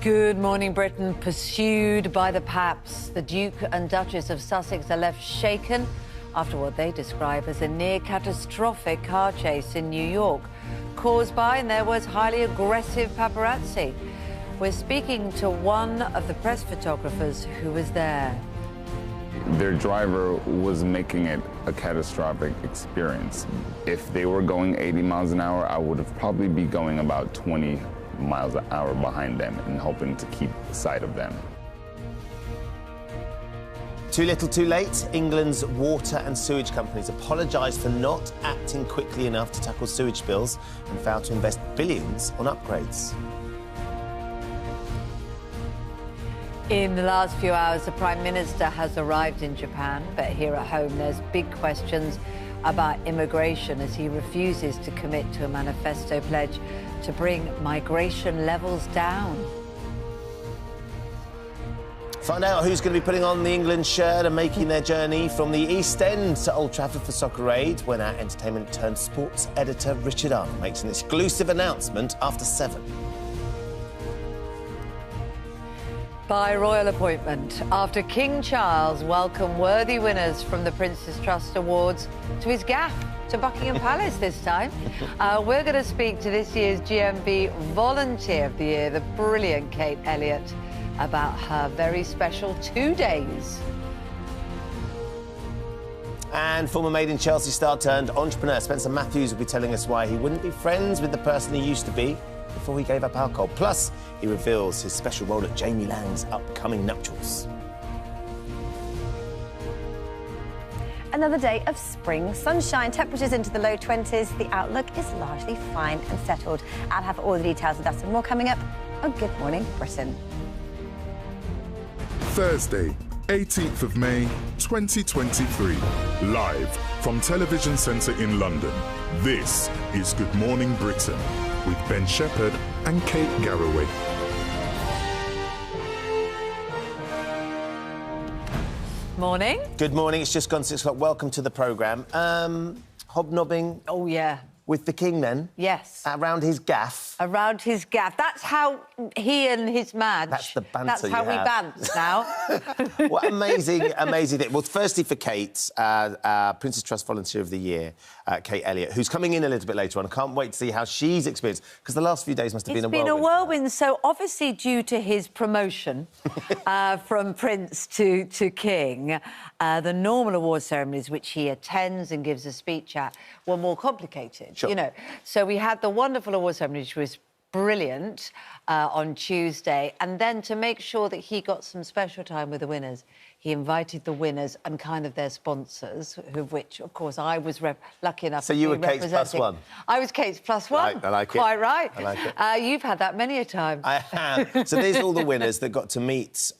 Good morning, Britain. Pursued by the Paps, the Duke and Duchess of Sussex are left shaken after what they describe as a near-catastrophic car chase in New York, caused by, in their words, highly aggressive paparazzi. We're speaking to one of the press photographers who was there. Their driver was making it a catastrophic experience. If they were going 80 miles an hour, I would have probably be going about 20 miles an hour behind them and hoping to keep sight of them. Too little, too late. England's water and sewage companies apologised for not acting quickly enough to tackle sewage spills and failed to invest billions on upgrades. In the last few hours, the Prime Minister has arrived in Japan, but here at home there's big questions about immigration as he refuses to commit to a manifesto pledge to bring migration levels down. Find out who's going to be putting on the England shirt and making their journey from the East End to Old Trafford for Soccer Aid when our entertainment-turned-sports editor Richard Arnold makes an exclusive announcement after 7. By royal appointment, after King Charles welcomed worthy winners from the Prince's Trust Awards to his gaff to Buckingham Palace this time, we're going to speak to this year's GMB Volunteer of the Year, the brilliant Kate Elliott, about her very special 2 days. And former Made in Chelsea star turned entrepreneur Spencer Matthews will be telling us why he wouldn't be friends with the person he used to be before he gave up alcohol. Plus, he reveals his special role at Jamie Lang's upcoming nuptials. Another day of spring sunshine, temperatures into the low 20s. The outlook is largely fine and settled. I'll have all the details of that and more coming up on Good Morning Britain. Thursday, 18th of May, 2023. Live from Television Centre in London, this is Good Morning Britain with Ben Shephard and Kate Garraway. Morning. Good morning. It's just gone 6 o'clock. Welcome to the programme. Hobnobbing Oh, yeah. with the King then? Yes. Around his gaff. Around his gaff. That's how he and his Madge... That's the banter That's how you we have. bant now. What amazing, amazing thing. Well, firstly for Kate, Prince's Trust Volunteer of the Year, Kate Elliott, who's coming in a little bit later on. I can't wait to see how she's experienced, because the last few days must have been a whirlwind. It's been a whirlwind. So, obviously, due to his promotion from Prince to King, the normal award ceremonies, which he attends and gives a speech at, were more complicated, Sure. you know. So we had the wonderful award ceremony, which was brilliant on Tuesday, and then to make sure that he got some special time with the winners, he invited the winners and kind of their sponsors, of which, of course, I was lucky enough to be representing. So you were Kate's +1? I was Kate's +1. Right, I like it. Quite right. I like it. You've had that many a time. I have. So there's all the winners that got to meet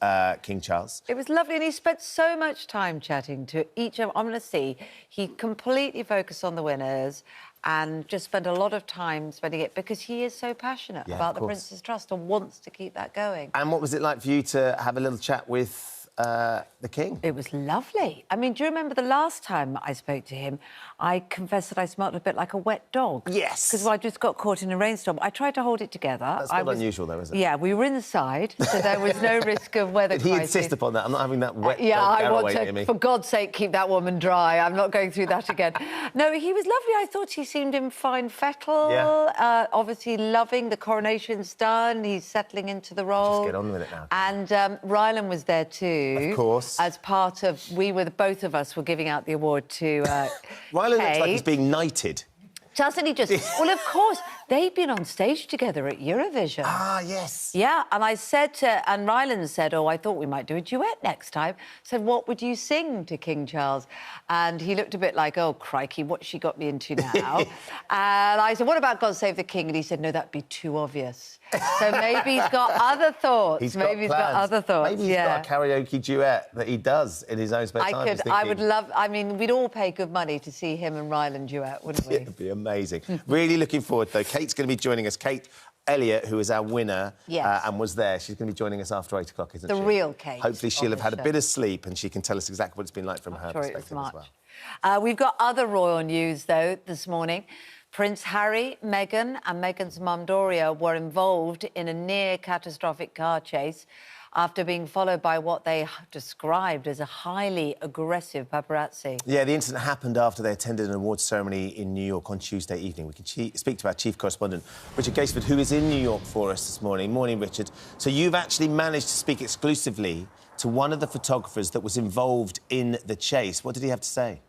King Charles. It was lovely, and he spent so much time chatting to each of them. I'm going to see. He completely focused on the winners and just spent a lot of time spending it because he is so passionate about the Prince's Trust and wants to keep that going. And what was it like for you to have a little chat with the King? It was lovely. I mean, do you remember the last time I spoke to him, I confessed that I smelled a bit like a wet dog. Yes. Because I just got caught in a rainstorm. I tried to hold it together. That's not unusual, though, is it? Yeah, we were inside, so there was no risk of weather Did he crisis. insist upon that? I'm not having that wet Yeah, dog I want Garraway to, near me. for God's sake, keep that woman dry. I'm not going through that again. No, he was lovely. I thought he seemed in fine fettle. Yeah. Obviously loving the coronation's done. He's settling into the role. Just get on with it now. And Rylan was there too. Of course. As part of, both of us were giving out the award to Rylan looks like Kate. he's being knighted. Doesn't he just... Well, of course, they've been on stage together at Eurovision. Ah, yes. Yeah, and I said to... And Rylan said, oh, I thought we might do a duet next time. I said, what would you sing to King Charles? And he looked a bit like, oh, crikey, what's she got me into now? And I said, what about God Save the King? And he said, no, that'd be too obvious. So maybe he's got other thoughts. Maybe he's got other thoughts. Maybe he's got a karaoke duet that he does in his own spare time. I would love... I mean, we'd all pay good money to see him and Rylan duet, wouldn't we? It'd be amazing. Really looking forward, though. Kate's going to be joining us. Kate Elliott, who is our winner and was there, she's going to be joining us after 8 o'clock, isn't she? The real Kate. Hopefully she'll have had a bit of sleep and she can tell us exactly what it's been like from her perspective as well. We've got other royal news, though, this morning. Prince Harry, Meghan and Meghan's mum Doria were involved in a near-catastrophic car chase after being followed by what they described as a highly aggressive paparazzi. Yeah, the incident happened after they attended an awards ceremony in New York on Tuesday evening. We can speak to our chief correspondent, Richard Gasford, who is in New York for us this morning. Morning, Richard. So you've actually managed to speak exclusively to one of the photographers that was involved in the chase. What did he have to say?